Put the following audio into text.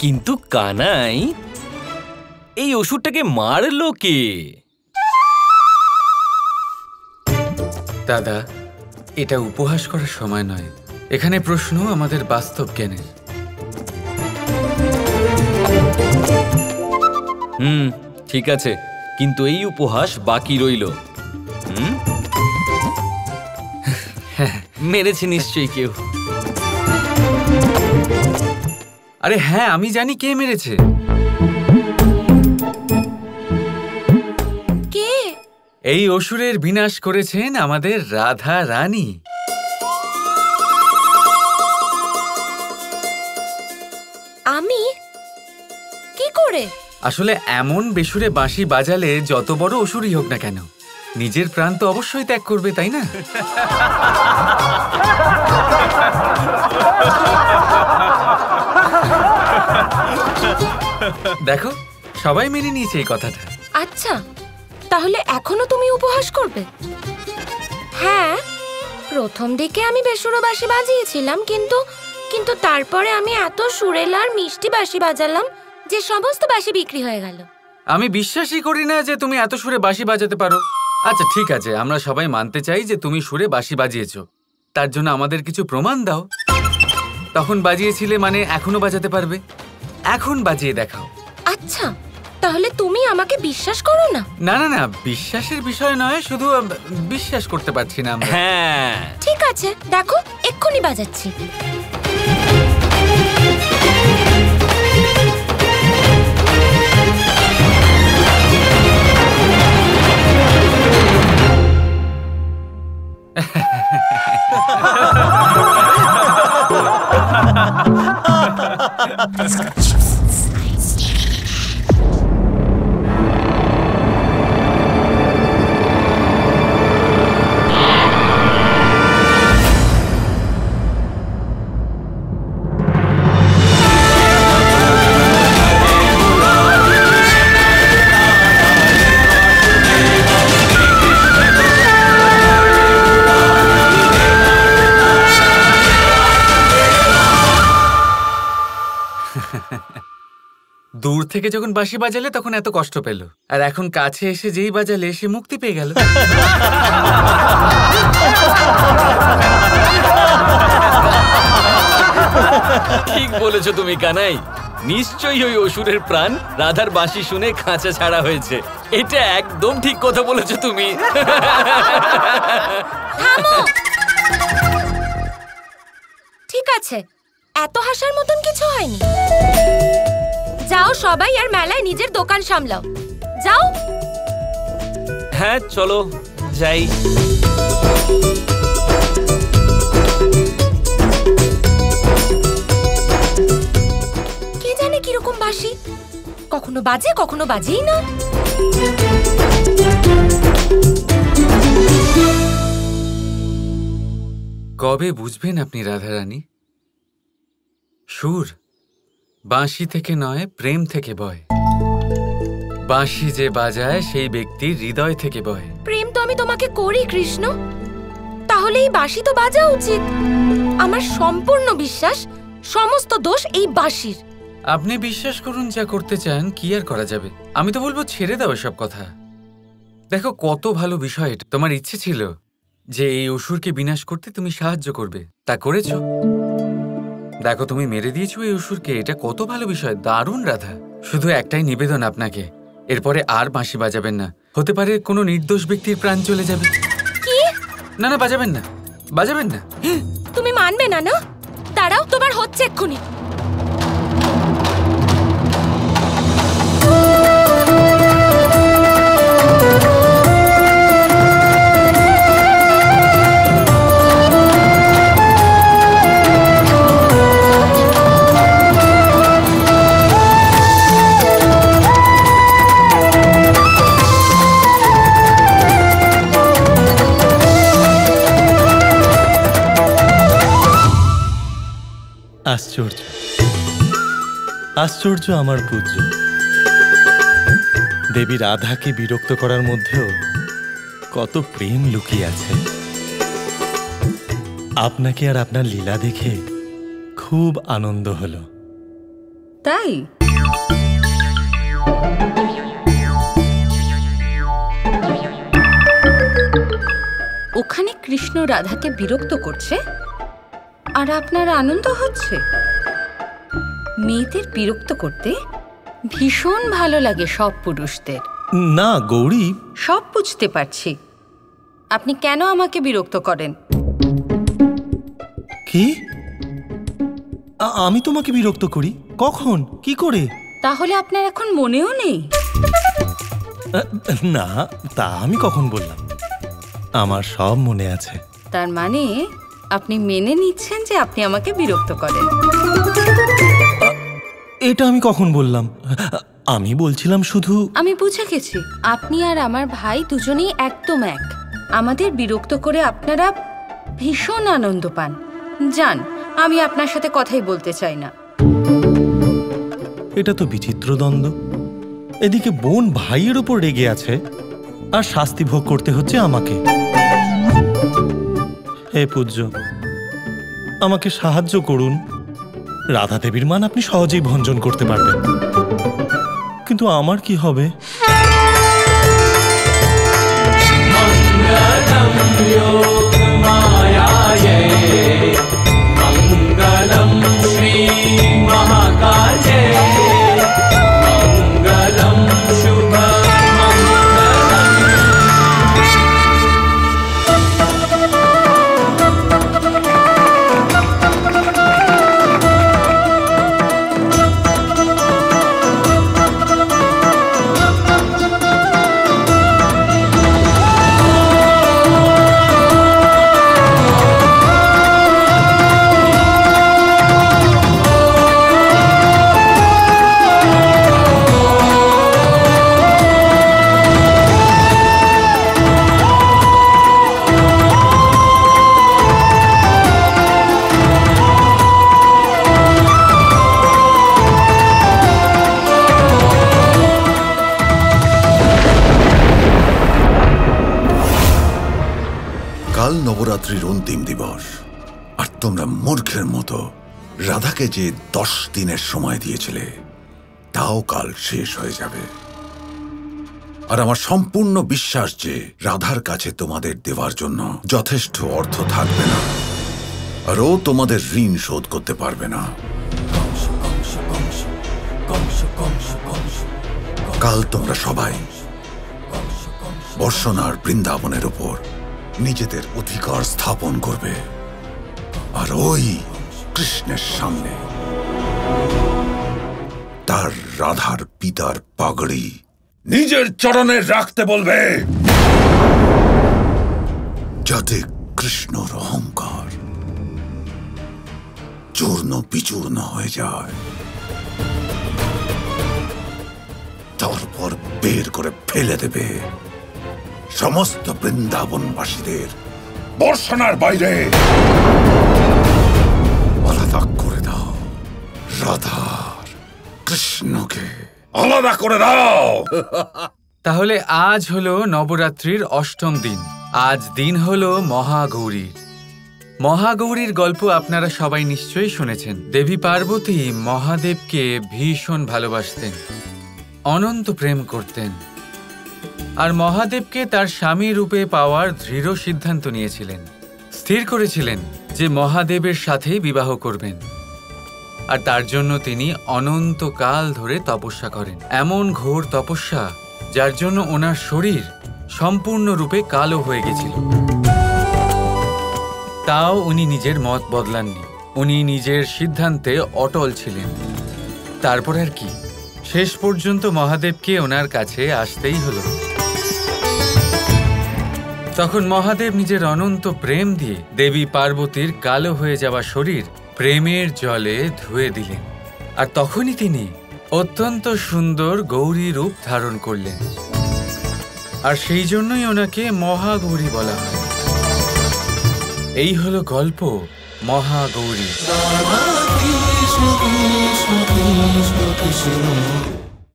কিন্তু কানাই, এই অসুরটাকে মারলো কে? দাদা, এটা উপহাস করার সময় নয়। এখানে প্রশ্ন আমাদের বাস্তব জ্ঞানের। ঠিক আছে, কিন্তু এই উপহাস বাকি রইল। মেরেছে নিশ্চয়ই কেউ। আরে হ্যাঁ, আমি জানি কে মেরেছে। কে? এই অসুরের বিনাশ করেছেন আমাদের রাধা রানী। আমি? কি করে? আসলে এমন বেসুরে বাঁশি বাজালে যত বড় অসুরই হোক না কেন, নিজের প্রাণ তো অবশ্যই ত্যাগ করবে, তাই না? দেখো, সবাই মেনে নিয়েছে এই কথাটা। আচ্ছা, তাহলে এখনো তুমি উপহাস করবে? হ্যাঁ, প্রথম দিকে আমি বেসুরো বাঁশি বাজিয়েছিলাম, কিন্তু তারপরে আমি এত সুরেল আর মিষ্টি বাঁশি বাজালাম যে সমস্ত বাঁশি বিক্রি হয়ে গেল। আমি বিশ্বাসই করি না যে তুমি এত সুরে বাঁশি বাজাতে পারো। আচ্ছা ঠিক আছে, আমরা সবাই মানতে চাই যে তুমি সুরে বাঁশি বাজিয়েছো। তার জন্য আমাদের কিছু প্রমাণ দাও। তখন বাজিয়েছিলে মানে এখনো বাজাতে পারবে। এখন বাজিয়ে দেখাও। আচ্ছা, তাহলে তুমি আমাকে বিশ্বাস করো না? না না না, বিশ্বাসের বিষয় নয়, শুধু বিশ্বাস করতে পারছি না আমরা। হ্যাঁ ঠিক আছে, দেখো এক্ষুনি বাজাচ্ছি। দূর থেকে যখন বাঁশি বাজালে তখন এত কষ্ট পেল, আর এখন কাছে এসে যেই বাজালে সে মুক্তি পেয়ে গেল। ঠিক বলেছো তুমি কানাই। নিশ্চয়ই ওই অসুরের প্রাণ রাধার বাঁশি শুনে খাঁচা ছাড়া হয়েছে। এটা একদম ঠিক কথা বলেছো তুমি। থামো! ঠিক আছে, এত হাসার মতন কিছু হয়নি। যাও সবাই, আর মেলায় নিজের দোকান সামলাও। যাও। হ্যাঁ চলো যাই। কে জানে কিরকম বাঁশি, কখনো বাজে কখনো বাজেই না। কবে বুঝবেন আপনি রাধারানী? সুর বাঁশি থেকে নয়, প্রেম থেকে বয়। বাঁশি যে বাজায় সেই ব্যক্তির হৃদয় থেকে বয়। প্রেম তো আমি তোমাকে করি কৃষ্ণ, তাহলে এই বাঁশি তো বাজা উচিত। আমার সম্পূর্ণ বিশ্বাস সমস্ত দোষ এই বাঁশির। আপনি বিশ্বাস করুন, যা করতে চান, কি আর করা যাবে। আমি তো বলবো ছেড়ে দাও এসব কথা। দেখো কত ভালো বিষয় এটা। তোমার ইচ্ছে ছিল যে এই অসুরকে বিনাশ করতে তুমি সাহায্য করবে, তা করেছো। দেখো তুমি মেরে দিয়েছো এই অসুরকে, এটা কত ভালো বিষয়। দারুণ রাধা। শুধু একটাই নিবেদন আপনাকে, এরপরে আর বাঁশি বাজাবেন না। হতে পারে কোনো নির্দোষ ব্যক্তির প্রাণ চলে যাবে। কি? না না, বাজাবেন না, বাজাবেন না। তুমি মানবে না? না দাঁড়াও, তোমার হচ্ছে এক্ষুনি। আশ্চর্য, আশ্চর্য আমার পূজ্য। দেবী রাধাকে বিরক্ত করার মধ্যেও কত প্রেম লুকিয়ে আছে। আপনাকে আর আপনার লীলা দেখে খুব আনন্দ হলো। তাই? ওখানে কৃষ্ণ রাধাকে বিরক্ত করছে আর আপনার আনন্দ হচ্ছে? মেয়েদের বিরক্ত করতে ভীষণ ভালো লাগে সব পুরুষদের। না গৌরী, সব বুঝতে পারছি। আপনি কেন আমাকে বিরক্ত করেন? কি? আমি তোমাকে বিরক্ত করি? কখন? কি করে? তাহলে আপনার এখন মনেও নেই? না, তা আমি কখন বললাম? আমার সব মনে আছে। তার মানে আপনি মেনে নিচ্ছেন যে আপনি আমাকে বিরক্ত করেন? এটা আমি কখন বললাম? আমি বলছিলাম শুধু। আমি বুঝে গেছি, আপনি আর আমার ভাই দুজনেই একদম এক। আমাদের বিরক্ত করে আপনারা ভীষণ আনন্দ পান। যান, আমি আপনার সাথে কথাই বলতে চাই না। এটা তো বিচিত্র দ্বন্দ্ব। এদিকে বোন ভাইয়ের ওপর রেগে আছে আর শাস্তি ভোগ করতে হচ্ছে আমাকে। হে পূজ্য, আমাকে সাহায্য করুন। রাধা দেবীর মান আপনি সহজেই ভঞ্জন করতে পারবেন, কিন্তু আমার কি হবে? কাল নবরাত্রির অন্তিম দিবস, আর তোমরা মূর্খের মতো রাধাকে যে 10 দিনের সময় দিয়েছিলে তাও কাল শেষ হয়ে যাবে। আর আমার সম্পূর্ণ বিশ্বাস যে রাধার কাছে তোমাদের দেওয়ার জন্য যথেষ্ট অর্থ থাকবে না, আর ও তোমাদের ঋণ শোধ করতে পারবে না। কাল তোমরা সবাই বর্ষণার বৃন্দাবনের উপর নিজেদের অধিকার স্থাপন করবে, আর ওই কৃষ্ণের সামনে তার রাধার পিতার পাগড়ি নিজের চরণে রাখতে বলবে, যাতে কৃষ্ণর অহংকার চূর্ণ বিচূর্ণ হয়ে যায়। তারপর বের করে ফেলে দেবে সমস্ত বৃন্দাবনবাসীদের বর্ষণার বাইরে। আলাদা করে দাও রাধার কৃষ্ণকে, আলাদা করে দাও। তাহলে আজ হলো নবরাত্রির অষ্টম দিন। আজ দিন হলো মহাগৌরীর। মহাগৌরীর গল্প আপনারা সবাই নিশ্চয়ই শুনেছেন। দেবী পার্বতী মহাদেবকে ভীষণ ভালোবাসতেন, অনন্ত প্রেম করতেন, আর মহাদেবকে তার স্বামী রূপে পাওয়ার দৃঢ় সিদ্ধান্ত নিয়েছিলেন। স্থির করেছিলেন যে মহাদেবের সাথেই বিবাহ করবেন, আর তার জন্য তিনি অনন্তকাল ধরে তপস্যা করেন। এমন ঘোর তপস্যা যার জন্য ওনার শরীর সম্পূর্ণরূপে কালো হয়ে গেছিল। তাও উনি নিজের মত বদলাননি। উনি নিজের সিদ্ধান্তে অটল ছিলেন। তারপর আর কি, শেষ পর্যন্ত মহাদেবকে ওনার কাছে আসতেই হলো। তখন মহাদেব নিজের অনন্ত প্রেম দিয়ে দেবী পার্বতীর কালো হয়ে যাওয়া শরীর প্রেমের জলে ধুয়ে দিলেন, আর তখনই তিনি অত্যন্ত সুন্দর গৌরী রূপ ধারণ করলেন। আর সেই জন্যই ওনাকে মহাগৌরী বলা হয়। এই হলো গল্প মহাগৌরী।